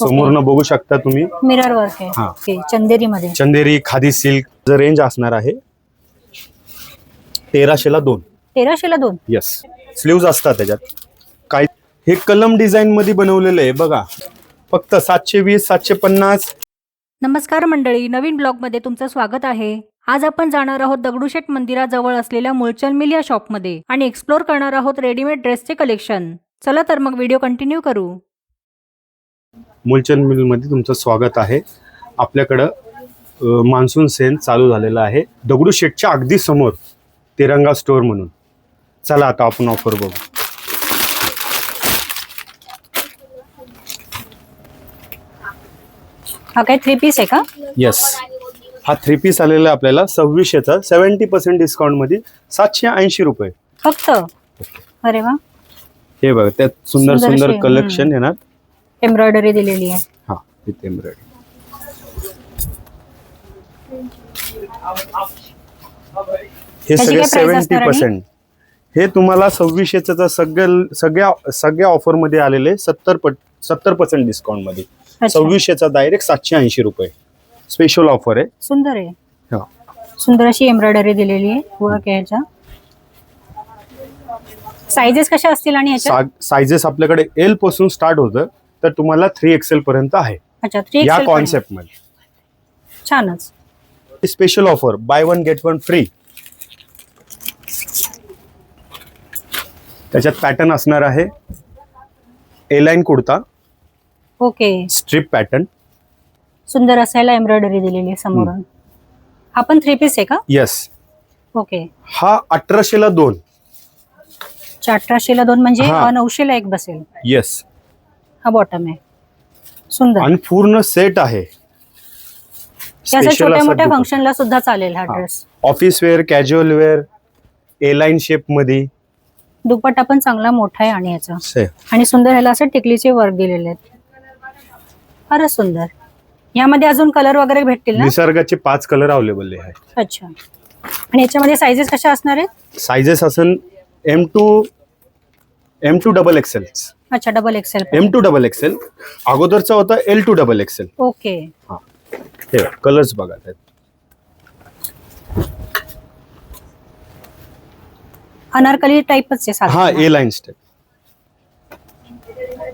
समोरनं बघू शकता तुम्ही मिरर वर्क आहे. हा. ओके, चंदेरी मध्ये. चंदेरी खादी सिल्क चं रेंज असणार आहे 1300 ला 2. 1300 ला 2. येस, स्लीव्ज असतात त्याच्यात. काय हे कलम डिझाइन मध्ये बनवलेलं आहे बघा. फक्त 720 750. नमस्कार मंडळी, नवीन ब्लॉग मध्ये तुमचं स्वागत आहे. आज आपण जाणार आहोत दगडूशेठ मंदिराजवळ असलेल्या मुळचंद मिल या शॉपमध्ये आणि एक्सप्लोर करणार आहोत रेडीमेड ड्रेसचे कलेक्शन. चला तर मग व्हिडिओ कंटिन्यू करू. मुळचंद मिल मध्ये तुमचं स्वागत आहे. आपल्याकडं मान्सून सेल चालू झालेला आहे दगडूशेठच्या अगदी समोर तिरंगा स्टोअर म्हणून. चला आता आपण ऑफर बघू. हा काय 3 पीस आहे का? येस, हा 3 पीस आलेला आहे आपल्याला 2600चा 70% डिस्काउंट मध्ये 780 रुपये फक्त. अरे वा, हे बघा, त्यात सुंदर सुंदर सुंदर अशी, कलेक्शन येणार. एम्ब्रॉयडरी दिलेली आहे. हा, विथ एम्ब्रॉयडरी. हे त्याची सगळे काय price असणार 70%. हे तुम्हाला 2600चा सगळ्या ऑफर मध्ये आलेले 70% डिस्काउंट मध्ये. अच्छा. 2600चा डायरेक्ट 780 रुपये स्पेशल ऑफर आहे. सुंदर आहे. हा. सुंदर अशी एम्ब्रॉयडरी दिलेली आहे. वर्क आहे ह्याच्या. साइजेस कशा असतील आणि ह्याच्या? साइजेस आपल्याकडे एल पासून स्टार्ट होतं तर तुम्हाला 3XL पर्यंत आहे. अच्छा, 3XL या कॉन्सेप्ट मध्ये. छानच. Special offer buy 1 get 1 free. त्याच्यात पॅटर्न असणार आहे A line kurta, okay, strip pattern. सुंदर असायला एम्ब्रॉयडरी दिलेली आहे समोरून. हा पण 3 पीस आहे का? Yes, okay. हा 1800 ला 2. 1800 ला 2 म्हणजे हा. 900 ला 1 बसेल. येस, हा बॉटम आहे. सुंदर. आणि पूर्ण सेट आहे. याचा छोट्या मोठ्या फंक्शनला सुद्धा चालेल हा dress. Office wear, casual wear, A line shape मध्ये. दुपट्टा पण चांगला मोठा आहे आणि याचा. से. आणि सुंदर ह्याला असं टिकलीचे वर्क दिलेले आहेत. फारच सुंदर. यामध्ये अजून कलर वगैरे भेटतील ना? निसर्गाचे 5 कलर अवेलेबल आहे. अच्छा. आणि याच्यामध्ये साइजेस कशा असणार आहेत? साइजेस असेल M2 डबल एक्सेल. अच्छा, double XL. M2 double XL. अगोदरचा होता L2 डबल एक्सेल. ओके. हे कलर्स बघा त्यात. अनारकली टाइपच आहे साधा. हा, ए लाईन स्टेप.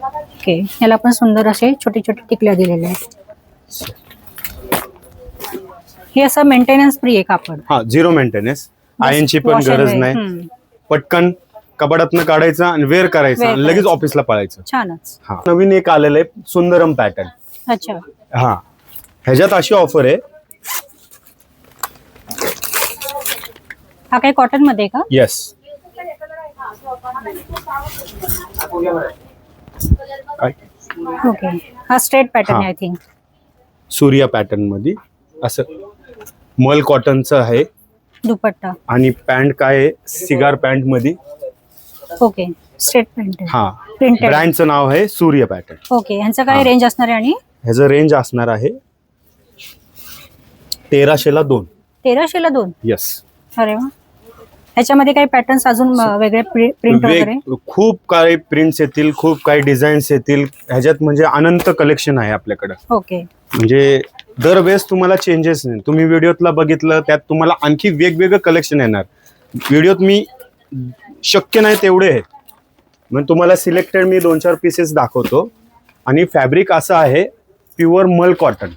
ओके. याला पण सुंदर असे छोटे छोटे टिकल्या दिलेल्या आहेत. हे असं मेंटेनन्स फ्री आहे कापड. हा, 0 मेंटेनन्स. आयनची पण Wash and गरज wear. नाही. पटकन कपाटातनं काढायचं आणि वेअर करायचं Wear आणि लगेच करायचं. ऑफिसला पळायचं. छानच. हा, नवीन एक आलेलं आहे सुंदरम पॅटर्न. अच्छा. हा, ह्याच्यात अशी ऑफर आहे. हा काही कॉटन मध्ये आहे का? येस. काय ओके. हा स्ट्रेट पॅटर्न हा. आहे आय थिंक. सूर्या पॅटर्न मध्ये असं मल कॉटनचं आहे. दुपट्टा. आणि पॅन्ट काय आहे, सिगार पॅन्ट मध्ये. ओके. स्ट्रेट पॅन्ट आहे. हा, प्रिंटेड. ब्रँडचं नाव आहे सूर्य पॅटर्न. ओके. ह्यांचं काय हा. रेंज असणार आहे? आणि ह्याचं रेंज असणार आहे 1300 ला 2. 1300 ला 2. येस. अरे वा. ह्याच्यामध्ये काही पॅटर्न्स अजून वेगळे प्रिंट वगैरे? खूप काही प्रिंट्स येतील, खूप काही डिझाईन्स येतील ह्याच्यात. म्हणजे अनंत कलेक्शन आहे आपल्याकडं. ओके. म्हणजे दरवेळेस तुम्हाला चेंजेस नाही. तुम्ही व्हिडिओतला बघितलं त्यात तुम्हाला आणखी वेगवेगळं कलेक्शन येणार. व्हिडिओत मी शक्य नाही तेवढे आहेत. मग तुम्हाला सिलेक्टेड मी 2-4 पीसेस दाखवतो. आणि फॅब्रिक असं आहे प्युअर मल कॉटन.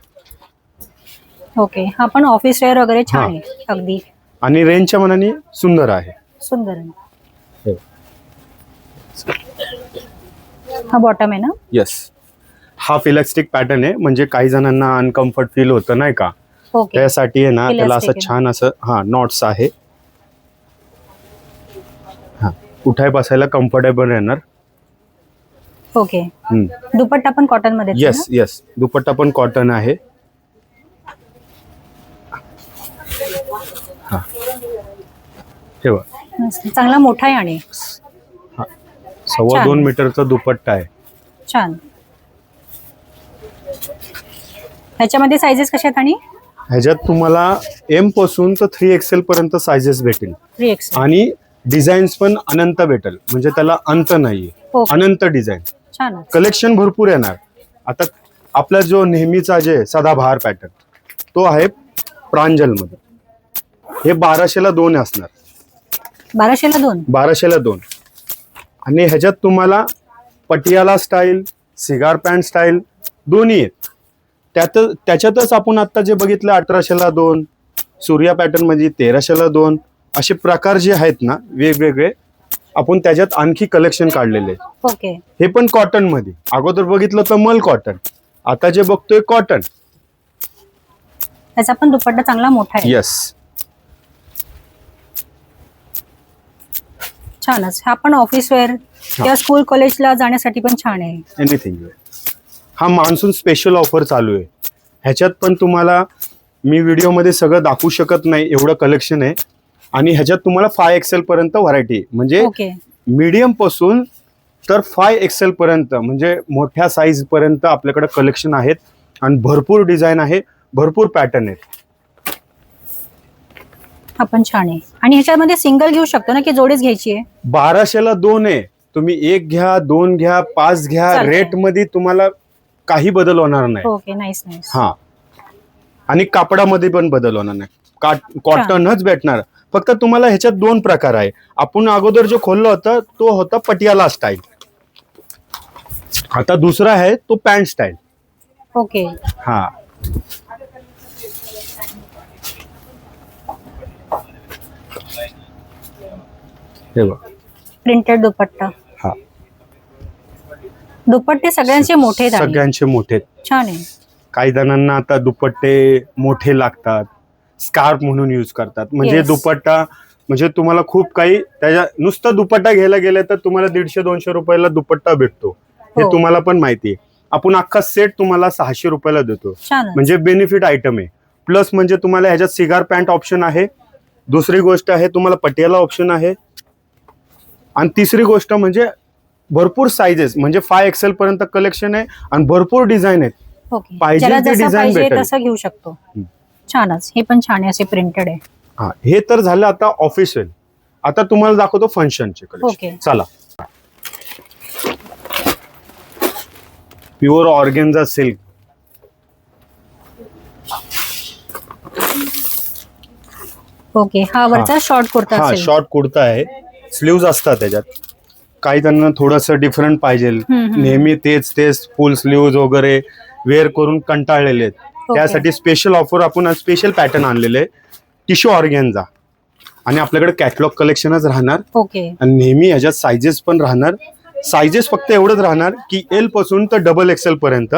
ओके. हा पण ऑफिस वेअर वगैरे छान हा. आहे अगदी. आणि रेंजच्या मनाने सुंदर आहे. सुंदर आहे. हा बॉटम आहे ना? येस. हाफ इलास्टिक पॅटर्न आहे. म्हणजे काही जणांना अनकम्फर्ट फील होतं नाही का, ओके. त्यासाठी आहे ना त्याला असं Elastic आहे. छान असं हा नॉट्स आहे. हा, उठाय बसायला कम्फर्टेबल राहणार. ओके. दुपट्टा पण कॉटन मध्ये आहे येस येस. दुपट्टा पण कॉटन आहे. हा, ठेवा. ना? चांगला मोठा आहे आणि 2.25 छान. मीटरचा दुपट्टा आहे. छान. ह्याच्यामध्ये साइजेस कशा आहेत? आणि ह्याच्यात तुम्हाला M पासून तर 3XL पर्यंत साइजेस भेटेल. 3X. आणि डिझाईन्स पण अनंत भेटेल. म्हणजे त्याला अंत नाहीये. ओके. अनंत डिझाईन. छान. कलेक्शन भरपूर येणार. आता आपला जो नेहमीचा जे सदाबहार पॅटर्न तो आहे प्रांजल मध्ये. हे 1200ला 2 असणार. 1200ला 2. 1200ला 2. आणि ह्याच्यात तुम्हाला Patiala style, cigar pant style दोन्ही आहेत. त्याच्यातच आपण आता जे बघितलं 1800ला 2, सूर्या पॅटर्न मध्ये 1300ला 2, असे प्रकार जे आहेत ना वेगवेगळे, आपण त्याच्यात आणखी कलेक्शन काढलेले. ओके. हे पण कॉटन मध्ये. अगोदर बघितलं तर मल कॉटन, आता जे बघतोय कॉटन. त्याचा पण दुपट्टा चांगला मोठा आहे. येस. छानच. हा पण ऑफिस वेअर किंवा स्कूल कॉलेजला जाण्यासाठी पण छान आहे. एनिथिंग. हा मान्सून स्पेशल ऑफर चालू आहे. ह्याच्यात पण तुम्हाला मी व्हिडिओमध्ये सगळं दाखवू शकत नाही, एवढं कलेक्शन आहे. आणि ह्याच्यात तुम्हाला 5XL पर्यंत व्हरायटी आहे. म्हणजे ओके. मीडियम पासून तर 5XL पर्यंत, म्हणजे मोठ्या साईज पर्यंत आपल्याकडे कलेक्शन आहेत. आणि भरपूर डिझाईन आहे, भरपूर पॅटर्न आहेत. हा पण छान आहे. आणि ह्याच्यामध्ये सिंगल घेऊ शकतो ना की जोडीच घ्यायची आहे? 1200ला 2 आहे. तुम्ही 1 घ्या, 2 घ्या, 5 घ्या. चालतंय. रेट मध्ये तुम्हाला काही बदल होणार नाही. ओके. Nice nice. हा. आणि कापडामध्ये पण बदल होणार नाही. कॉटनच भेटणार. फक्त तुम्हाला ह्याच्यात 2 प्रकार आहे. आपण अगोदर जो खोललं होतं तो होता पटियाला स्टाईल. आता दुसरा आहे तो पॅन्ट स्टाईल. ओके. हा. हे बघ. प्रिंटेड दुपट्टा. हा. दुपट्टे सगळ्यांचे मोठे आहेत आणि सगळ्यांचे मोठे. छान आहे. काही जणांना आता दुपट्टे मोठे लागतात, स्कार्फ म्हणून यूज करतात. म्हणजे Yes. दुपट्टा म्हणजे तुम्हाला खूप काही त्याच्या नुसतं दुपट्टा घ्यायला गेलं तर तुम्हाला 150-200 रुपयाला दुपट्टा भेटतो. हे हो. तुम्हाला पण माहिती आहे. आपण अख्खा सेट तुम्हाला 600 रुपयाला देतो. छान. म्हणजे बेनिफिट आयटम आहे. प्लस म्हणजे तुम्हाला ह्याच्यात सिगार पॅन्ट ऑप्शन आहे. दुसरी गोष्ट आहे तुम्हाला पटियाला ऑप्शन आहे. आणि तिसरी गोष्ट म्हणजे भरपूर साईजेस, म्हणजे 5XL पर्यंत कलेक्शन आहे आणि भरपूर डिझाईन आहेत. ओके. पाहिजे ज्याला ते जसं design पाहिजे भेटेल. तसं घेऊ शकतो. छानच. हे पण छान आहे, असे प्रिंटेड आहे. हा. हे तर झालं आता ऑफिशियल. आता तुम्हाला दाखवतो फंक्शनचे ओके. कलेक्शन. चला. Pure organza silk. ओके. हा वरचा शॉर्ट कुर्ता हा असेल. शॉर्ट कुर्ता आहे. स्लीव्ज असतात त्याच्यात. काही त्यांना थोडंसं डिफरंट पाहिजे. नेहमी तेच फुल स्लीव्ज वगैरे वेअर करून कंटाळलेले आहेत. त्यासाठी स्पेशल ऑफर आपण आज स्पेशल पॅटर्न आणलेले आहे. Tissue organza. आणि आपल्याकडे कॅटलॉग कलेक्शनच राहणार. ओके. आणि नेहमी ह्याच्यात सायझेस पण राहणार. सायझेस फक्त एवढंच राहणार की L पासून तर XXL पर्यंत.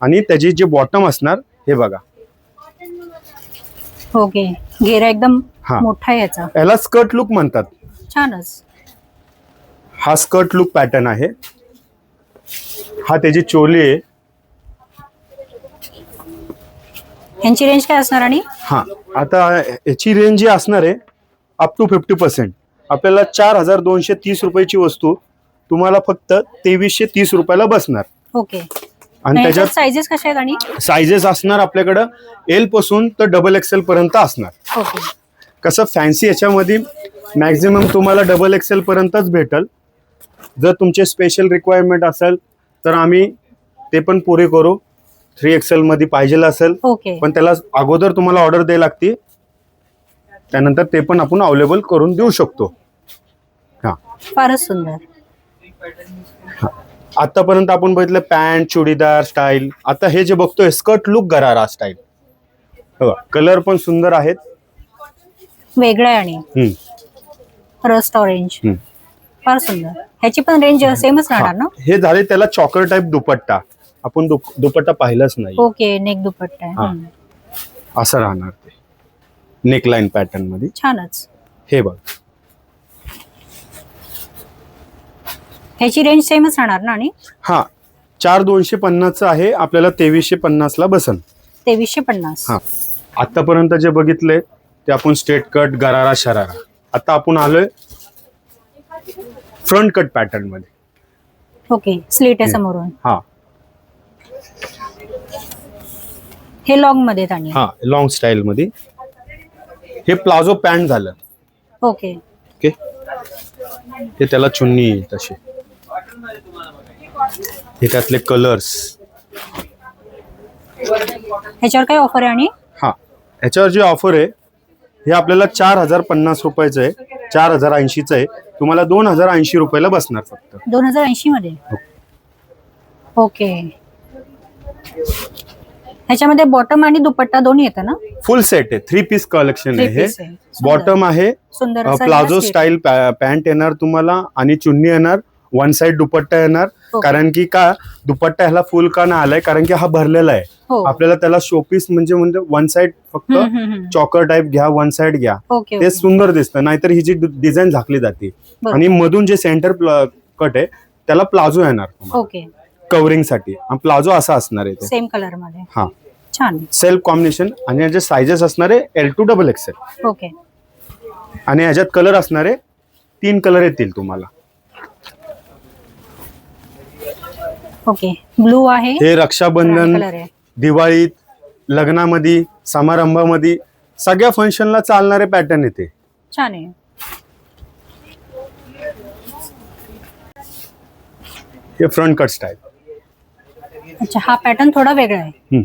आणि त्याची जे बॉटम असणार हे बघा. ओके. घेरा एकदम हा. मोठा आहे याचा. याला स्कर्ट लुक म्हणतात. छानच. हा स्कर्ट लुक पॅटर्न आहे. हा त्याची चोली आहे. यांची रेंज काय असणार? आणि हा. आता याची रेंज जी असणार आहे अप टू 50%. आपल्याला 4230 रुपयाची वस्तू तुम्हाला फक्त 2330 रुपयाला बसणार. ओके. आणि त्याच्यात सायझेस कशा आहेत? आणि सायझेस असणार आपल्याकडं L पासून तर XXL पर्यंत असणार. ओके. कसं फॅन्सी याच्यामध्ये मॅक्झिमम तुम्हाला XXL पर्यंतच भेटल. जर तुमचे स्पेशल रिक्वायरमेंट असेल तर आम्ही ते पण पुरे करू. 3XL मध्ये पाहिजे असेल ओके. पण त्याला अगोदर तुम्हाला ऑर्डर द्यायला लागते. त्यानंतर ते पण आपण अवेलेबल करून देऊ शकतो. हा. फारच सुंदर. आतापर्यंत आपण बघितलं पॅन्ट, चुडीदार स्टाईल. आता हे जे बघतोय स्कर्ट लुक गरारा स्टाईल. कलर पण सुंदर आहेत. वेगळं आहे आणि रस्ट ऑरेंज. फार सुंदर. ह्याची पण रेंज सेमच राहणार ना? हे झाले त्याला चॉकर टाईप दुपट्टा. आपण दुपट्टा पाहिलाच नाही. ओके. नेक दुपट्टा आहे. असं राहणार ते नेकलाईन पॅटर्न मध्ये. छानच. हे बघ. ह्याची रेंज सेमच राहणार ना? आणि 4250 आहे. आपल्याला 2350 ला बसन. 2350. हा. आतापर्यंत जे बघितले ते आपण स्ट्रेट कट, गरारा, शरारा. आता आपण आलोय फ्रंट कट पॅटर्न मध्ये. ओके. स्लीट आहे समोरून. हा. हे लॉंग मध्ये आणि हा लॉंग स्टाईल मध्ये. हे प्लाझो पॅन्ट झालं. ओके. ओके. हे त्याला चुन्नी तशी. हे त्यातले कलर्स. ह्याच्यावर काय ऑफर आहे? आणि हा, ह्याच्यावर जी ऑफर आहे हे आपल्याला 4050 रुपयाचं आहे, 4080चं आहे. तुम्हाला 2080 रुपयाला बसणार फक्त. 2080 मध्ये. ओके. ह्याच्यामध्ये बॉटम आणि दुपट्टा दोन्ही येतं ना? फुल सेट आहे, 3 पीस कलेक्शन आहे हे. सुंदर. बॉटम आहे सुंदर असा प्लाझो elastic. स्टाईल पॅन्ट येणार तुम्हाला आणि चुन्नी येणार, वन साइड दुपट्टा येणार. ओके. कारण की का दुपट्टा ह्याला फुल का नाही आलाय, कारण की हा भरलेला आहे. हो. आपल्याला त्याला शोपीस म्हणजे वन साइड फक्त चॉकर टाइप घ्या, वन साइड घ्या, ओके. ते सुंदर दिसतं. नाहीतर ही जी डिझाईन झाकली जाते. बरोबर. आणि मधून जे सेंटर कट आहे त्याला प्लाझो येणार तुम्हाला ओके. कव्हरिंग साठी. प्लाझो असा असणार आहे ते. सेम कलर मध्ये. हा, छान. Self combination. आणि याचे सायझेस असणार आहे L to XXL. ओके. आणि ह्याच्यात कलर असणार आहे 3 कलर येतील तुम्हाला. ओके. ब्लू आहे, हे रक्षाबंधन, कलर आहे. दिवाळीत, लग्नामध्ये, समारंभामध्ये सगळ्या फंक्शनला चालणारे पॅटर्न येते. छान आहे. हे फ्रंट कट स्टाईल. अच्छा, हा पॅटर्न थोडा वेगळा आहे.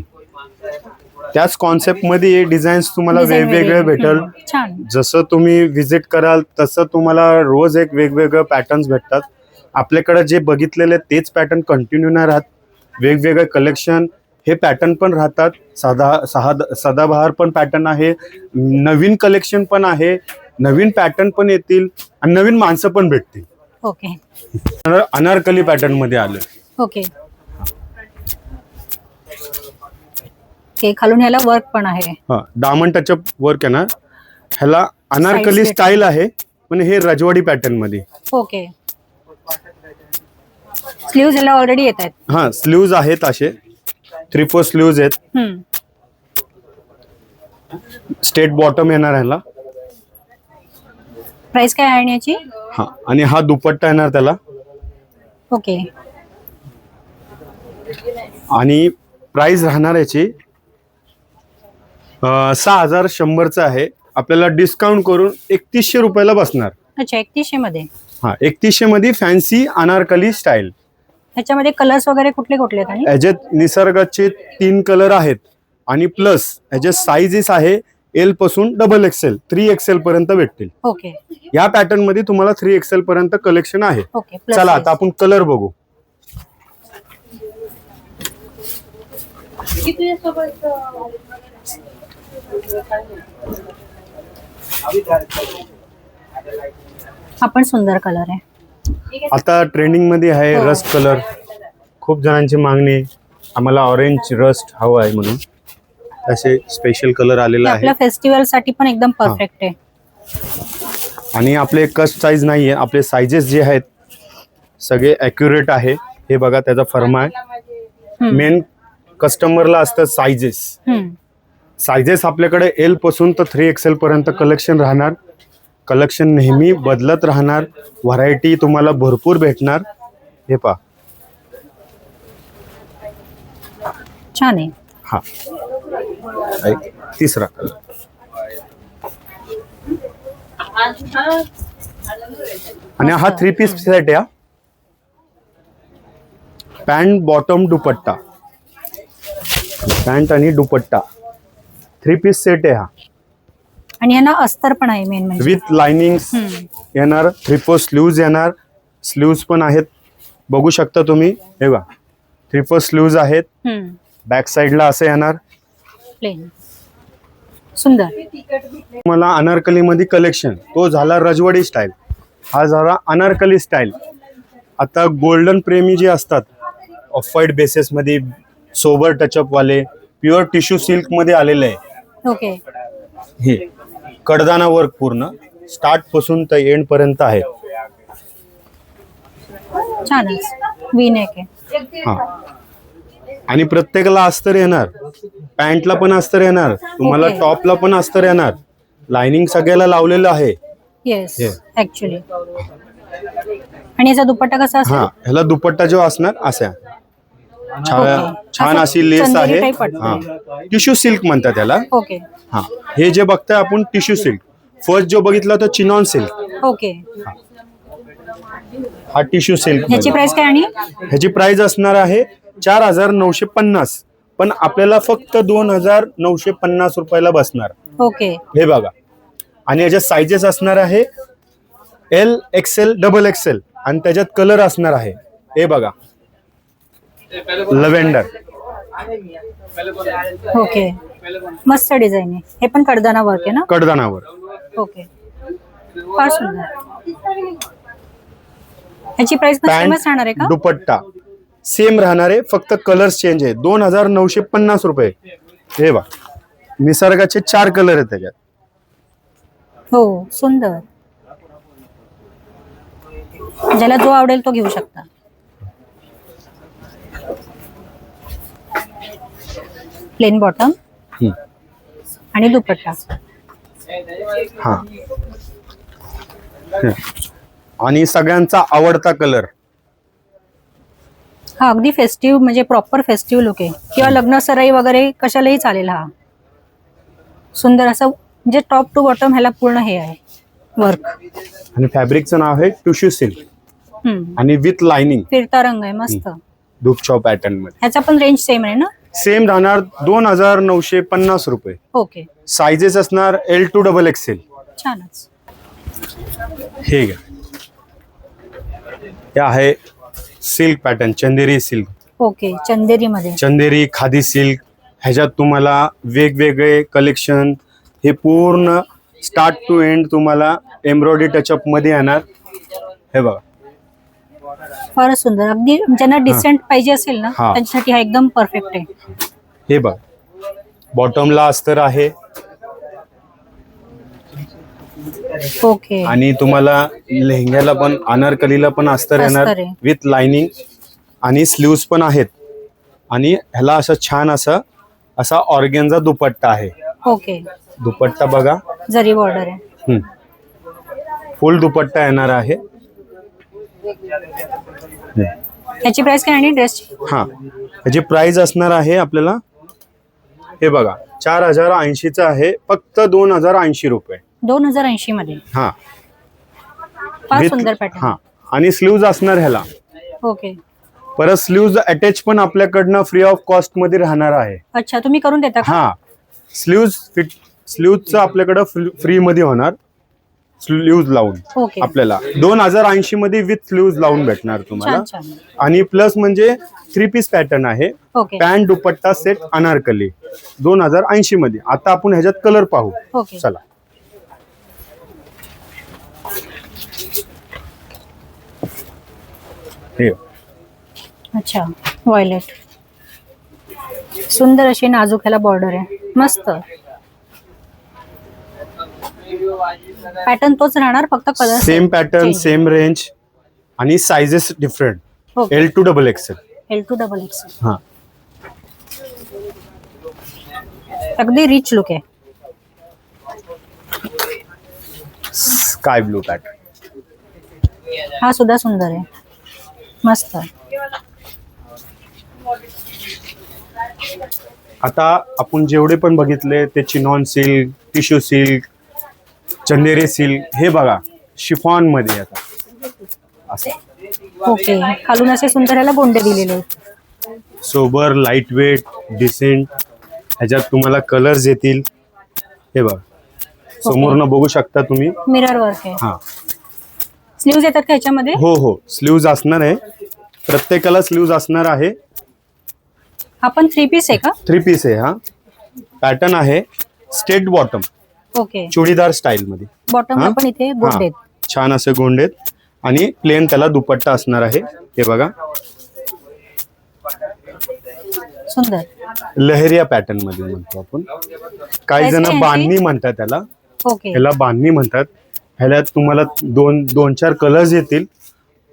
त्याच कॉन्सेप्ट मध्ये डिझाईन्स तुम्हाला Design वेगवेगळे वेगळे. भेटेल. छान. जसं तुम्ही विजिट कराल तसं तुम्हाला रोज एक वेगवेगळे पॅटर्न्स भेटतात. आपल्याकडे जे बघितलेले तेच पॅटर्न कंटिन्यू नाही राहत. वेगवेगळे कलेक्शन हे पॅटर्न पण राहतात. सदाबहार पण पॅटर्न आहे, नवीन कलेक्शन पण आहे, नवीन पॅटर्न पण येतील आणि नवीन माणसं पण भेटतील. ओके. अनारकली पॅटर्न मध्ये आलं. ओके. ओके, खालून ह्याला वर्क पण आहे. हा, डायमंड टचअप वर्क आहे ना. ह्याला अनारकली Sides स्टाईल आहे, पण हे रजवाडी पॅटर्न मध्ये. ओके. स्लीव्ज ह्याला ऑलरेडी येत आहेत. हा, स्लीव्ज आहेत असे 3/4 स्लीव्ज आहेत. स्ट्रेट बॉटम येणार ह्याला. प्राइस काय आहे आणि याची? हा, आणि हा दुपट्टा येणार त्याला. ओके. आणि प्राइस राहणार याची 6100चं आहे. आपल्याला डिस्काउंट करून 3100 रुपयाला बसणार. अच्छा, 3100 मध्ये. हा, 3100 मध्ये फॅन्सी अनारकली स्टाईल. ह्याच्यामध्ये कलर्स वगैरे कुठले कुठले आहेत? आणि याच्यात निसर्गाचे 3 कलर आहेत आणि प्लस याचे साईजेस आहे L पासून XXL 3XL पर्यंत भेटतील. ओके. या पॅटर्न मध्ये तुम्हाला 3XL पर्यंत कलेक्शन आहे. ओके. plus चला size. आता आपण कलर बघू. हा पण सुंदर कलर आहे. आता ट्रेंडिंग मध्ये आहे हो. Rust colour. खूप जणांची मागणी आहे, आम्हाला ऑरेंज रस्ट हवा आहे म्हणून असे स्पेशल कलर हे आलेला आहे. आपल्या फेस्टिवल साठी पण एकदम परफेक्ट आहे. आणि आपले कस्ट साईज नाहीये, आपले साईजेस जे आहेत सगळे ॲक्युरेट आहे. हे बघा त्याचा फर्मा आहे. मेन कस्टमरला असतं साईजेस. साईजेस आपल्याकडे L पासून तर 3XL पर्यंत कलेक्शन राहणार. कलेक्शन नेहमी बदलत राहणार. व्हरायटी तुम्हाला भरपूर भेटणार. हे पहा. छान आहे. हा, एक तिसरा कलर. आणि हा 3 पीस सेट आहे. पॅन्ट बॉटम दुपट्टा, पॅन्ट आणि दुपट्टा 3 पीस सेट आहे हा. आणि यांना अस्तर पण आहे मेन म्हणजे. विथ लाइनिंग्स येणार. 3/4 स्लीव्ज येणार. स्लीव्ज पण आहेत, बघू शकता तुम्ही. हे बघा 3/4 स्लीव्ज आहेत. बॅक साइडला असं येणार. प्लेन. सुंदर. मला अनारकली मध्ये कलेक्शन तो झाला रजवाडी स्टाईल, हा झाला अनारकली स्टाईल. आता गोल्डन प्रेमी जे असतात ऑफ व्हाईट बेसिस मध्ये सोबर टचअप वाले प्युअर टिश्यू सिल्क मध्ये आलेले आहे. ओके. हे कडदाना वर्क पूर्ण स्टार्ट पासून तर एंड पर्यंत आहे. छानच. वी नेक आहे. हा, आणि प्रत्येकाला अस्तर येणार. पॅन्टला पण अस्तर येणार तुम्हाला, Okay. टॉपला पण अस्तर येणार. लाइनिंग सगळ्याला लावलेलं आहे. Yes, Yes. ऍक्च्युली. आणि याचा दुपट्टा कसा असेल? हा, ह्याला दुपट्टा जो असणार असा छान असं अशी लेस चंदेरी आहे. type वाटतं. हा, टिश्यू सिल्क म्हणतात त्याला. ओके. हा, हे जे बघताय आपण टिश्यू सिल्क. फर्स्ट जो बघितला तो चिनॉन सिल्क. ओके. हा टिश्यू सिल्क. याची प्राइस काय? आणि ह्याची प्राइस असणार आहे 4950 पण आपल्याला फक्त 2,950 रुपयाला बसणार. ओके. हे बघा. आणि याच्यात साईजेस असणार आहे एल, एक्सेल, डबल एक्सेल आणि त्याच्यात कलर असणार आहे. हे बघा, लव्हेंडर. ओके, मस्त डिझाईन आहे. हे पण कडदाना वर्क आहे ना? कडदानावर. ओके, फार सुंदर. ह्याची प्राइस पण सेमच राहणार आहे का? दुपट्टा सेम राहणार आहे, फक्त कलर्स चेंज आहे. 2,950 रुपये. हे बघा, निसर्गाचे 4 कलर आहेत त्याच्यात. हो, सुंदर. ज्याला जो आवडेल तो घेऊ शकता. प्लेन बॉटम आणि दुपट्टा. हा, आणि सगळ्यांचा आवडता कलर. हा अगदी फेस्टिव्ह, म्हणजे प्रॉपर फेस्टिव्ह लुक आहे, किंवा लग्न सराई वगैरे कशालाही चालेल. हा सुंदर असं, म्हणजे टॉप टू बॉटम ह्याला पूर्ण हे आहे वर्क. आणि फॅब्रिकचं नाव आहे टिश्यू सिल्क आणि विथ लाइनिंग. फिरता रंग आहे मस्त. धूपछाव पॅटर्न मध्ये. ह्याचा पण रेंज सेम आहे ना? सेम राहणार 2,950 रुपये. ओके. साइजेस असणार L to XXL. छानच. हे घ्या, हे आहे सिल्क पॅटर्न, चंदेरी सिल्क. ओके, चंदेरी मध्ये. चंदेरी खादी सिल्क. ह्याच्यात तुम्हाला वेगवेगळे कलेक्शन, हे पूर्ण स्टार्ट टू एंड तुम्हाला एम्ब्रॉयडरी टचअप मध्ये येणार. हे बघा, फारच सुंदर. अगदी ज्यांना डिसेंट पाहिजे असेल ना, हा. त्यांच्यासाठी हा एकदम परफेक्ट आहे. हे बघ, बॉटमला अस्तर आहे. ओके. आणि तुम्हाला लेहंग्याला पण, अनारकलीला पण अस्तर येणार अस्तर आहे. With lining. आणि स्लीव्स पण आहेत. आणि ह्याला असं छान असा ऑर्गेन्झा दुपट्टा आहे. ओके. दुपट्टा बघा, जरी बॉर्डर आहे. फुल दुपट्टा येणार आहे. याची प्राइस काय आणि ड्रेसची? हा, त्याची प्राइस असणार आहे आपल्याला, हे बघा, 4,080 आहे, फक्त 2,080 रुपये. 2,080 मध्ये. हा, फार With- सुंदर पॅटर्न. हा, आणि स्लीव्ज असणार ह्याला. ओके. परत स्लीव्ज अटॅच पण आपल्याकडनं फ्री ऑफ कॉस्ट मध्ये राहणार आहे. अच्छा, तुम्ही करून देता का? हा, स्लीव्जचं आपल्याकडं फ्री मध्ये होणार. स्लीव्ज लावून ओके. आपल्याला 2,080 मध्ये विथ स्लीव्ज लावून भेटणार तुम्हाला. छान छान. आणि प्लस म्हणजे 3 पीस पॅटर्न आहे. ओके. पॅन्ट दुपट्टा सेट अनारकली 2,080 मध्ये. आता आपण ह्याच्यात कलर पाहू. ओके. चला. हे अच्छा, व्हायलेट. सुंदर अशी नाजूक ह्याला बॉर्डर आहे, मस्त. पॅटर्न तोच राहणार, फक्त colour same pattern, same range आणि sizes different. Okay. L to XXL. L to XXL. हा, अगदी रिच लुक आहे. Sky blue pattern. हा सुद्धा सुंदर आहे, मस्त. आता आपण जेवढे पण बघितले ते चिनॉन सिल्क, टिश्यू सिल्क, चंदेरी सिल्क. हे बघा, शिफॉन मध्ये आता असं ओके. खालून असे सुंदर ह्याला गोंडे दिलेले आहेत. Sober, light weight, decent. ह्याच्यात तुम्हाला कलर्स येतील. हे बघा, समोरनं बघू शकता तुम्ही. मिरर वर्क आहे. हा, स्लीव्ज येतात का ह्याच्यामध्ये? हो हो, स्लीव्ज असणार आहे. प्रत्येकाला स्लीव्ज असणार आहे. आपण 3 पीस आहे का? 3 पीस आहे. हा, पॅटर्न आहे straight bottom, okay. Churidar style मध्ये. बॉटमला हा? पण इथे गोंडे आहेत. छान असे गोंडे आहेत. आणि प्लेन त्याला दुपट्टा असणार आहे. हे बघा, सुंदर. लहेरिया पॅटर्न मध्ये म्हणतो आपण. काही जण Price बांधणी म्हणतात त्याला. ओके. ह्याला बांधणी म्हणतात. ह्याला तुम्हाला 2-4 कलर्स येतील.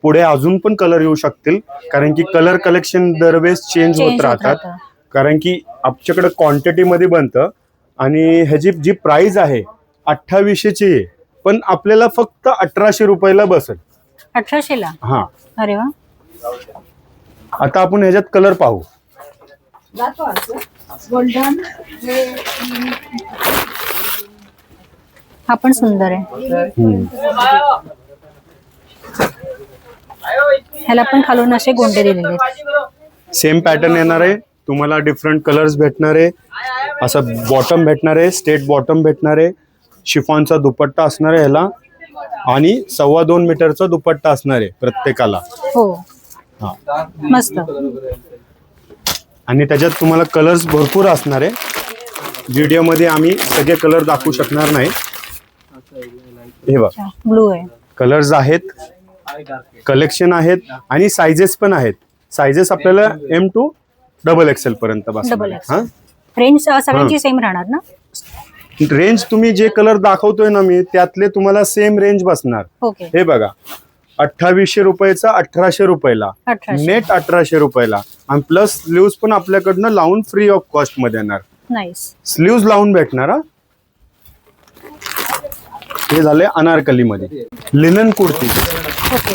पुढे अजून पण कलर येऊ शकतील, कारण की कलर कलेक्शन दरवेळेस चेंज होत राहतात. कारण की आमच्याकडे क्वांटिटी मध्ये बनतं. आणि ह्याची जी प्राइस आहे 2800ची आहे, पण आपल्याला फक्त 1800 रुपयाला बसेल. 1800 ला? हा, अरे वा. आता आपण ह्याच्यात कलर पाहू. हा पण सुंदर आहे. ह्याला पण खालून असे गोंडे दिलेले आहेत. सेम पॅटर्न येणार आहे. तुम्हाला डिफरंट कलर्स भेटणार आहे. असं बॉटम भेटणार आहे, स्ट्रेट बॉटम भेटणार आहे, शिफॉनचा दुपट्टा असणार आहे ह्याला आणि 2.25 मीटरचा दुपट्टा असणार आहे प्रत्येकाला. हो हा मस्त. आणि त्याच्यात तुम्हाला कलर्स भरपूर असणार आहे. व्हिडिओमध्ये आम्ही सगळे कलर दाखवू शकणार नाही. हे बघ ब्लू आहे. कलर्स आहेत, कलेक्शन आहेत आणि सायझेस पण आहेत. सायझेस आपल्याला M to XXL पर्यंत बसणार आहे. हा रेंज सगळ्यांची सेम राहणार ना? रेंज तुम्ही जे कलर दाखवतोय ना मी त्यातले तुम्हाला सेम रेंज बसणार. ओके. हे बघा 2800 रुपयाचा 1800 रुपयाला, 1800. नेट 1800 रुपयाला आणि प्लस स्लीव्स पण आपल्याकडनं लावून फ्री ऑफ कॉस्ट मध्ये येणार. नाईस. स्लीव्स लावून भेटणार. हा हे झाले अनारकली मध्ये. Linen kurti, okay.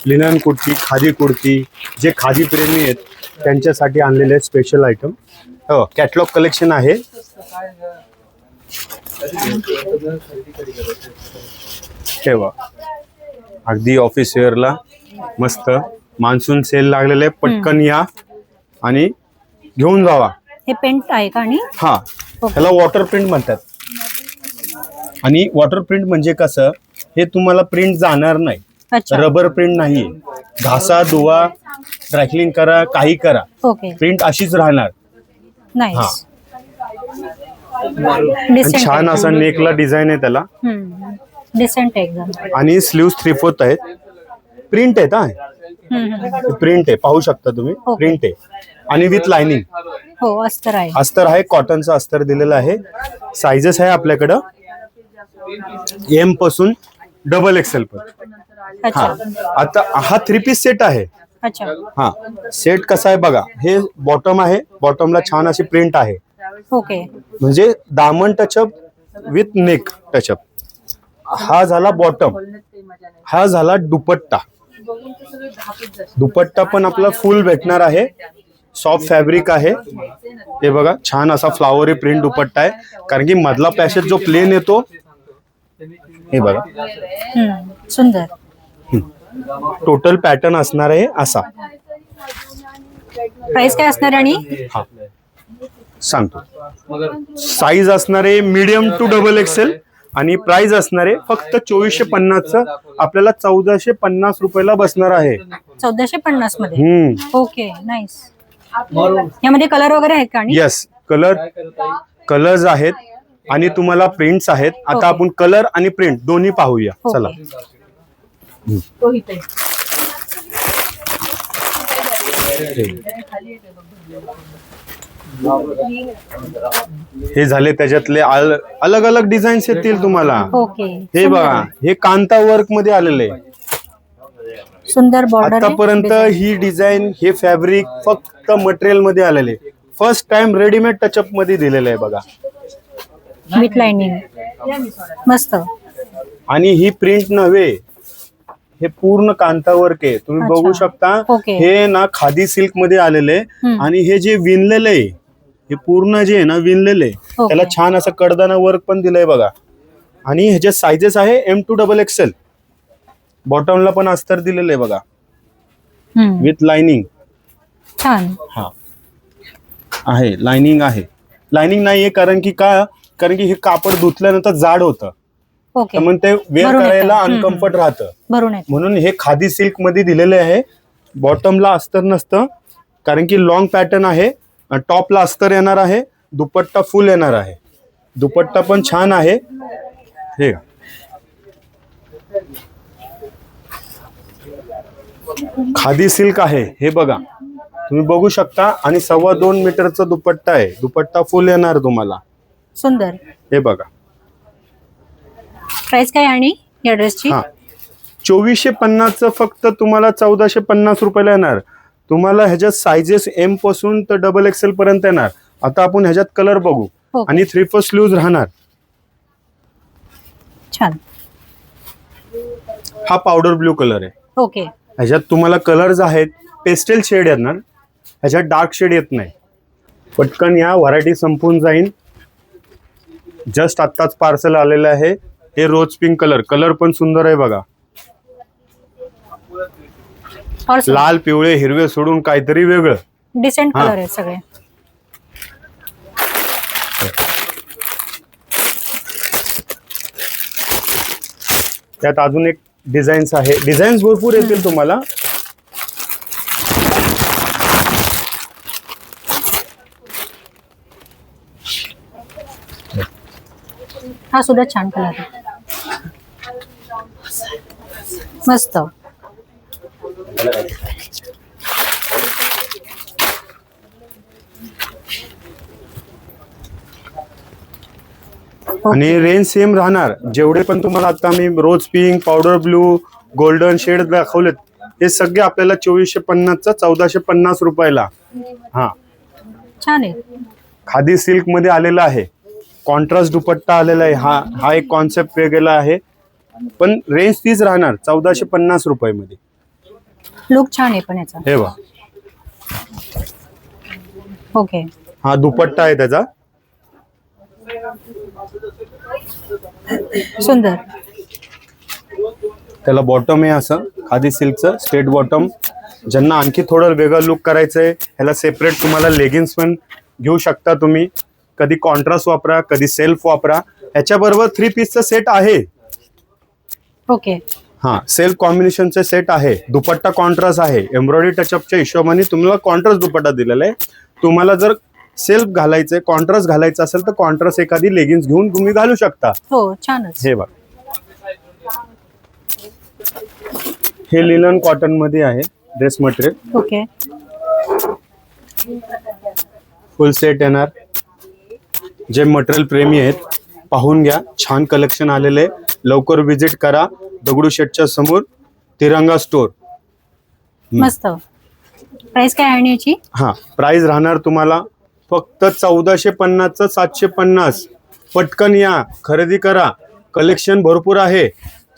Linen kurti, khadi kurti, जे खादी प्रेमी आहेत त्यांच्यासाठी आणलेले स्पेशल आयटम. हो कॅटलॉग कलेक्शन आहे. ठेवा अगदी ऑफिस वेअरला मस्त. मान्सून सेल लागलेले, पटकन या आणि घेऊन जावा. हे पेंट आहे का? आणि हा ह्याला वॉटर प्रिंट म्हणतात. आणि वॉटर प्रिंट म्हणजे कसं, हे तुम्हाला प्रिंट जाणार नाही. अच्छा. रबर प्रिंट नाहीये. घासा, धुवा, ड्रायक्लिंग करा, काही करा, ओके. प्रिंट अशीच राहणार. नाईस. आणि छान असा नेकला डिझाईन आहे त्याला. डिसेंट एकदम. आणि स्लीव्स 3/4 आहेत. प्रिंट आहेत. हा प्रिंट आहे, पाहू शकता तुम्ही. प्रिंट आहे आणि विथ लाइनिंग. हो अस्तर आहे. अस्तर आहे, कॉटनचं अस्तर दिलेलं आहे. सायझेस आहे आपल्याकडं M पासून XXL पर्यंत. अच्छा. हा आता हा 3 पीस सेट आहे. अच्छा. हा सेट कसा आहे बघा. हे बॉटम आहे, बॉटमला छान अशी प्रिंट आहे. ओके. म्हणजे दामन टचअप विथ नेक टचअप. हा झाला बॉटम. हा झाला दुपट्टा. दुपट्टा पण आपला फुल भेटणार आहे. सॉफ्ट फॅब्रिक आहे. हे बघा छान असा फ्लावरी प्रिंट दुपट्टा आहे. कारण की मधला पॅसेज जो प्लेन येतो, हे बघा सुंदर. टोटल पॅटर्न असणार आहे असा. प्राइस काय असणार? आणि हा सांगतो. साईज असणार आहे मीडियम टू XXL आणि प्राइस असणार आहे फक्त 2450चं. आपल्याला 1450 रुपयाला बसणार आहे. 1450 मध्ये. Okay nice. यामध्ये कलर वगैरे आहेत का? आणि येस कलर्स आहेत आणि तुम्हाला प्रिंट्स आहेत. आता आपण कलर आणि प्रिंट दोन्ही पाहूया. चला. हे झाले त्याच्यातले अलग अलग डिझाईन्स येतील तुम्हाला. ओके. हे बघा हे कांता वर्क मध्ये आलेले. सुंदर बॉर्डर. आतापर्यंत ही डिझाईन, हे फॅब्रिक फक्त मटेरियल मध्ये आलेले. फर्स्ट टाइम रेडीमेड टचअप मध्ये दिलेलं आहे बघा. With lining. मस्त. आणि ही प्रिंट नव्हे, हे पूर्ण कांता वर्क आहे. तुम्ही बघू शकता. हे ना खादी सिल्क मध्ये आलेले. आणि हे जे विणलेलं आहे, हे पूर्ण जे आहे ना विणलेलं आहे, त्याला छान असं कडदाना वर्क पण दिलंय बघा. आणि ह्याचे सायझेस आहे M to XXL. बॉटमला पण अस्तर दिलेलं आहे बघा विथ लाइनिंग. छान. हा आहे लाइनिंग आहे. लाइनिंग नाहीये कारण की हे कापड धुतल्यानंतर जाड होतं. ओके. मग ते वेअर करायला अनकम्फर्ट राहतं. म्हणून हे खादी सिल्क मध्ये दिलेले आहे. बॉटमला अस्तर नसतं कारण की लॉंग पॅटर्न आहे. टॉपला अस्तर येणार आहे. दुपट्टा फुल येणार आहे. दुपट्टा पण छान आहे. हे खादी सिल्क आहे. हे बघा तुम्ही बघू शकता. आणि 2.25 मीटरचा दुपट्टा आहे. दुपट्टा फुल येणार तुम्हाला. सुंदर. हे बघा. प्राइस काय आणि या ड्रेसची? हा 2450चं फक्त तुम्हाला 1450 रुपयाला येणार. तुम्हाला ह्याच्यात सायझेस M पासून तर XXL पर्यंत येणार. आता आपण ह्याच्यात कलर बघू. आणि 3/4 स्लीव्ज राहणार. छान. हा पावडर ब्ल्यू कलर आहे. ओके. ह्याच्यात तुम्हाला कलर्स आहेत. पेस्टल शेड येणार, ह्याच्यात डार्क शेड येत नाही. पटकन या, व्हरायटी संपून जाईल. जस्ट आत्ताच पार्सल आलेलं आहे. हे रोज पिंक कलर पण सुंदर आहे बघा. लाल, पिवळे, हिरवे सोडून काहीतरी वेगळं. डिसेंट हा. कलर आहेत सगळे. त्यात अजून एक डिझाईन्स आहे. डिझाईन्स भरपूर येतील तुम्हाला. हा सुद्धा छान कलर आहे, मस्त. आणि रेंज सेम राहणार. जेवढे पण तुम्हाला आता मी rose pink, powder blue, golden shade दाखवलेत, हे सगळे आपल्याला 2450चा 1450 रुपयाला. हा, छान आहे. खादी सिल्क मध्ये आलेला आहे. कॉन्ट्रास्ट दुपट्टा आलेला आहे. हा एक कॉन्सेप्ट वेगळा आहे, पण रेंज तीच राहणार 1450 रुपयामध्ये. लुक छान आहे पण याचा. हे बघा, ओके. हा दुपट्टा आहे त्याचा. सुंदर. त्याला बॉटम आहे असं खादी सिल्कचं स्ट्रेट बॉटम. ज्यांना आणखी थोडं वेगळं लुक करायचंय, ह्याला सेपरेट तुम्हाला लेगिन्स पण घेऊ शकता तुम्ही. कधी कॉन्ट्रास्ट वापरा, कधी सेल्फ वापरा. ह्याच्याबरोबर 3 पीसचा सेट आहे. ओके. हा, सेल्फ कॉम्बिनेशनचा सेट आहे. दुपट्टा कॉन्ट्रास्ट आहे. एम्ब्रॉयडरी टचअपच्या हिशोबाने तुम्हाला कॉन्ट्रास्ट दुपट्टा दिलेला आहे. तुम्हाला जर सेल्फ घालायचंय, कॉन्ट्रास्ट घालायचं असेल तर कॉन्ट्रास्ट एखादी लेगिन्स घेऊन तुम्ही घालू शकता. हो, छानच. हे बघ, हे लिनन कॉटन मध्ये आहे ड्रेस मटेरियल. ओके. फुल सेट येणार. जे मटेरियल प्रेमी आहेत पाहून घ्या, छान कलेक्शन आलेले आहे. लवकर विजिट करा दगडूशेठच्या समोर तिरंगा स्टोर. मस्त. प्राइस काय आहे याची? हा, प्राइस राहणार तुम्हाला फक्त 1450चं 750. पटकन या, खरेदी करा. कलेक्शन भरपूर आहे,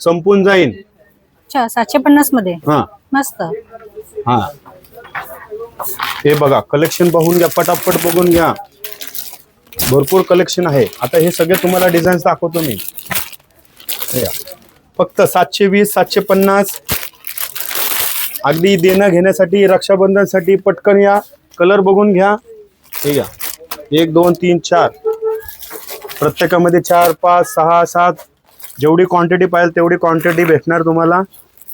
संपून जाईन. अच्छा, 750 मध्ये. हा मस्त. हा, हे बघा कलेक्शन पाहून घ्या, पटापट बघून घ्या. भरपूर कलेक्शन आहे. आता हे सगळे तुम्हाला डिझाईन्स दाखवतो मी. फक्त 720, 750. अगदी देणं घेण्यासाठी, रक्षाबंधनसाठी पटकन या, कलर बघून घ्या. हे घ्या, 1 2 3 4, प्रत्येकामध्ये 4 5 6 7 जेवढी क्वांटिटी पाहिजे तेवढी क्वांटिटी भेटणार तुम्हाला.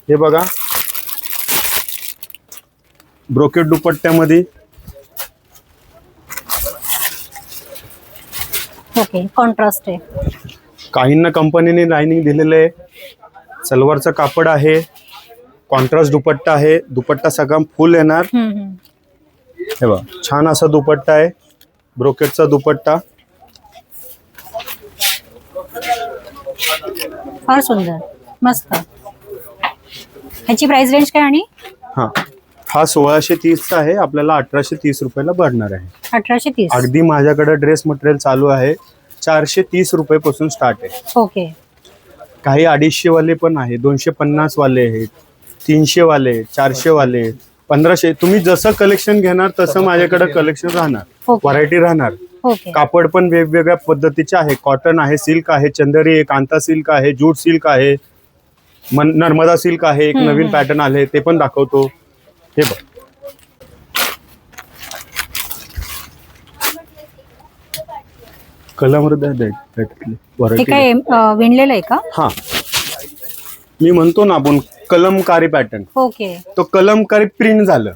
हे बघा, ब्रोकेट दुपट्ट्यामध्ये. ओके, कॉन्ट्रास्ट आहे. काहींना कंपनीने लाइनिंग दिलेलं आहे. सलवारचं कापड आहे. कॉन्ट्रास्ट दुपट्टा आहे. दुपट्टा सगळा फुल येणार. हे बघा, छान असा दुपट्टा आहे, ब्रोकेटचा दुपट्टा. फार सुंदर, मस्त. ह्याची प्राइस रेंज काय? आणि हा 1630चा आहे, आपल्याला 1830 रुपयाला पडणार आहे. 1830. अगदी माझ्याकडे ड्रेस मटेरियल चालू आहे 430 रुपयापासून स्टार्ट आहे. ओके. काही 250 वाले पण आहे, 250 वाले आहेत, 300 वाले, 400 वाले, 1500. तुम्ही जसं कलेक्शन घेणार तसं माझ्याकडे कलेक्शन राहणार, ओके. व्हरायटी राहणार. ओके. कापड पण वेगवेगळ्या पद्धतीचे आहे. कॉटन आहे, सिल्क आहे, चंदेरी आहे, कांता सिल्क आहे, जूट सिल्क आहे, नर्मदा सिल्क आहे. एक नवीन पॅटर्न आले ते पण दाखवतो. हे बघ, कलर हे काय विणलेलं आहे का? हा, मी म्हणतो ना आपण कलमकारी पॅटर्न. ओके. तो कलमकारी प्रिंट झालं.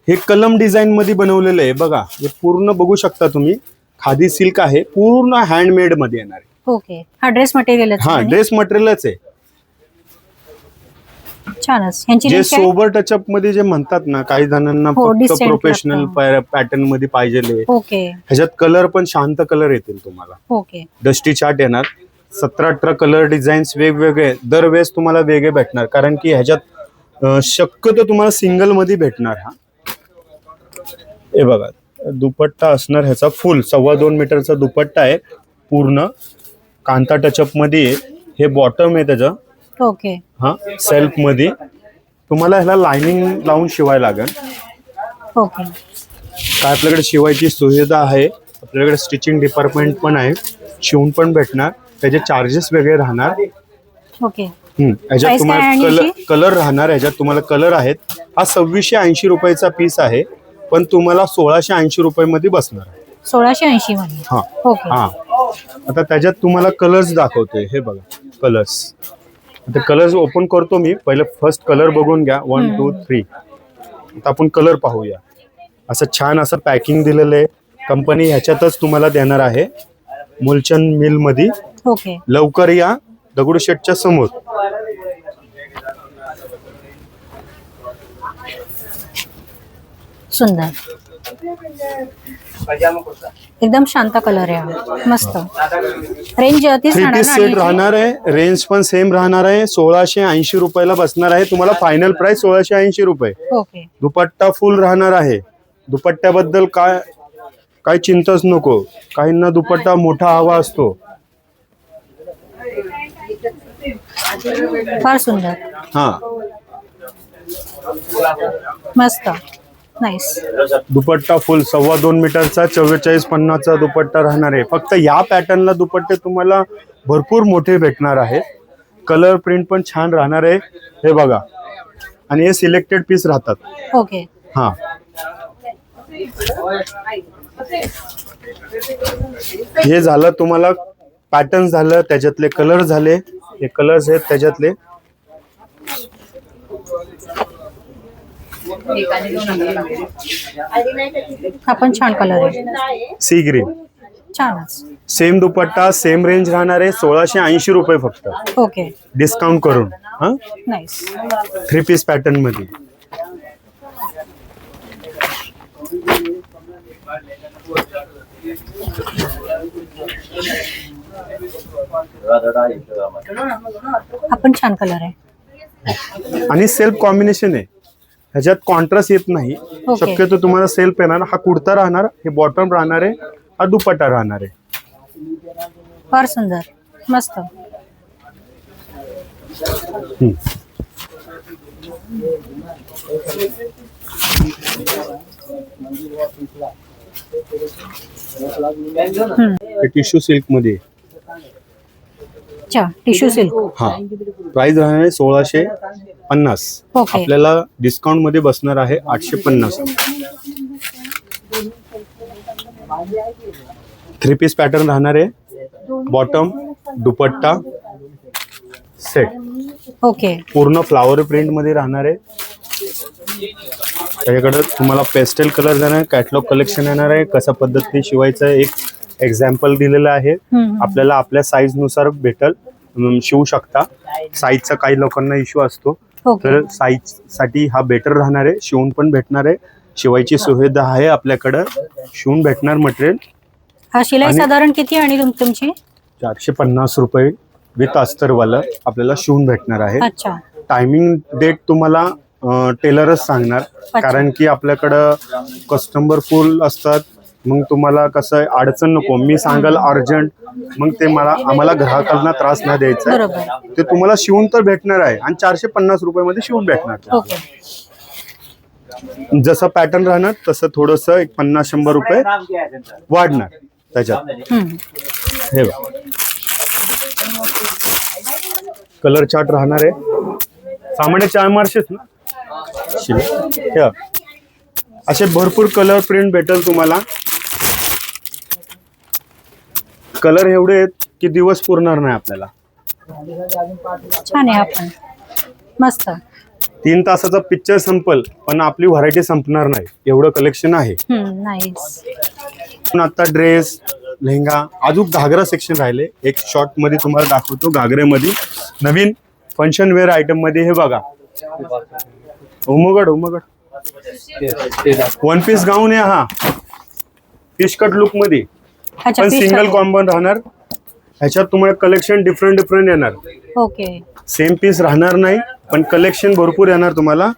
हे कलम डिझाईन मध्ये बनवलेलं आहे. बघा, हे पूर्ण बघू शकता तुम्ही. खादी सिल्क आहे, पूर्ण हँडमेड मध्ये येणार आहे. ओके. हा ड्रेस मटेरियल आहे. हा, ड्रेस मटेरियलच आहे. छानच. ह्यांची जे रेंज काय? सोबर टचअप मध्ये जे म्हणतात ना, काही जणांना हो, फक्त decent प्रोफेशनल लागतं. पॅटर्न मध्ये पाहिजे. ओके. ह्याच्यात कलर पण शांत कलर येतील तुम्हाला. ओके. डस्टी चार्ट येणार. 17-18 कलर डिझाईन्स वेगवेगळे. दरवेळेस तुम्हाला वेगळे भेटणार, कारण की ह्याच्यात शक्यतो तुम्हाला सिंगल मध्ये भेटणार. हा, हे बघा, दुपट्टा असणार ह्याचा फुल 2.25 मीटरचा दुपट्टा आहे. पूर्ण कांता टचअप मध्ये. हे बॉटम आहे त्याचं. ओके. हा, सेल्फ मध्ये. तुम्हाला ह्याला लाइनिंग लावून शिवाय लागेल. ओके. काय आपल्याकडे शिवायची सुविधा आहे. आपल्याकडे स्टिचिंग डिपार्टमेंट पण आहे, शिवून पण भेटणार. त्याचे चार्जेस वेगळे राहणार. ओके. ह्याच्यात Price काय तुम्हाला आहे याची? कलर राहणार. ह्याच्यात तुम्हाला कलर आहेत. हा 2680 रुपयाचा पीस आहे, पण तुम्हाला 1680 रुपये मध्ये बसणार आहे. 1680 मध्ये. हा ओके. हा. आता त्याच्यात तुम्हाला कलर्स दाखवते. हे बघा कलर्स. आता कलर्स ओपन करतो मी. पहिले फर्स्ट कलर बघून घ्या. 1 2 3. आता आपण कलर पाहूया. असं छान असं पॅकिंग दिलेलं आहे. कंपनी ह्याच्यातच तुम्हाला देणार आहे, मुलचंद मिल मध्ये. ओके. लवकर या, दगडूशेठच्या समोर. सुंदर, एकदम शांत कलर आहे हा. मस्त. रेंज तीच 3 राहणार पीस ना सेट आणि राहणार आहे. रेंज पण सेम राहणार आहे. 1680 रुपयाला बसणार आहे तुम्हाला. फायनल प्राइस 1680 रुपये. ओके. दुपट्टा फुल राहणार आहे. दुपट्ट्याबद्दल काय चिंताच नको. काहींना दुपट्टा मोठा हवा असतो. फार सुंदर. हा. मस्त. नाईस. दुपट्टा फुल 2.25 मीटरचा 44-50चा दुपट्टा राहणार आहे. फक्त या पॅटर्नला दुपट्टे तुम्हाला भरपूर मोठे भेटणार आहे. कलर प्रिंट पण छान राहणार आहे. हे बघा. आणि हे सिलेक्टेड पीस राहतात. ओके. हा. हे झालं तुम्हाला पॅटर्न झालं, त्याच्यातले कलर झाले. हे कलर्स आहेत त्याच्यातले. हा पण छान कलर आहे. Sea green. छानच. सेम दुपट्टा सेम रेंज राहणार आहे. 1680 रुपये फक्त, ओके. डिस्काउंट करून. हा. नाईस. 3 पीस पॅटर्न मध्ये. हा पण छान कलर आहे. आणि सेल्फ कॉम्बिनेशन आहे. ह्याच्यात कॉन्ट्रास्ट येत नाही. ओके. शक्यतो तुम्हाला सेल्फ येणार. हा कुर्ता राहणार, हे बॉटम राहणार आहे, हा दुपट्टा राहणार आहे. फार सुंदर. मस्त. टिश्यू सिल्क मध्ये. अच्छा, टिश्यू सिल्क. हा. प्राइस राहणार आहे 1650. ओके. आपल्याला डिस्काउंट मध्ये बसणार आहे 850. 3 पीस पॅटर्न राहणार आहे. बॉटम, दुपट्टा सेट. ओके. पूर्ण फ्लावर प्रिंट मध्ये राहणार आहे. त्याच्याकडे तुम्हाला पेस्टल कलर जाणार आहे. कॅटलॉग कलेक्शन येणार आहे. कशा पद्धतीने शिवायचं एक एक्झाम्पल दिलेलं आहे. आपल्याला आपल्या साईज नुसार भेटल, शिवू शकता. साईजचा काही लोकांना इश्यू असतो, तर साईज साठी हा बेटर राहणार आहे. शिवून पण भेटणार आहे. शिवायची सुविधा आहे आपल्याकडं. शिवून भेटणार मटेरियल. हा शिलाई साधारण किती आणि तुमची? 450 रुपये विथ अस्तरवाला आपल्याला शिवून भेटणार आहे. अच्छा. टायमिंग डेट तुम्हाला टेलरच सांगणार, कारण की आपल्याकडं कस्टमर फुल असतात. मग तुम्हाला कसं अडचण नको. मी सांगाल अर्जंट, मग ते आम्हाला ग्राहकांना त्रास नाही द्यायचा. ते तुम्हाला शिवून तर भेटणार आहे आणि 450 रुपयामध्ये शिवून भेटणार. ओके. जसं पॅटर्न राहणार तसं थोडस 50-100 रुपये वाढणार त्याच्यात. हे बघा. कलर चार्ट राहणार आहे. सामान्य 4 मार्चेस ना. हे असे भरपूर कलर प्रिंट भेटेल तुम्हाला. कलर एवढे आहेत की दिवस पुरणार नाही आपल्याला. छान आहे. आपण मस्त. 3 तासाचा पिक्चर संपल पण आपली व्हरायटी संपणार नाही, एवढं कलेक्शन आहे. नाईस. आता ड्रेस, लेहंगा, अजून घागरा सेक्शन राहिले. एक शॉर्ट मध्ये तुम्हाला दाखवतो. घागरेमध्ये नवीन फंक्शन वेअर आयटम मध्ये हे बघा. उमगड 1 पीस गाऊन आहे हा. फिश कट लुक मध्ये, पण सिंगल कॉम्बन राहणार. ह्याच्यात तुम्हाला कलेक्शन डिफरंट येणार. ओके. सेम पीस राहणार नाही, पण कलेक्शन भरपूर येणार तुम्हाला.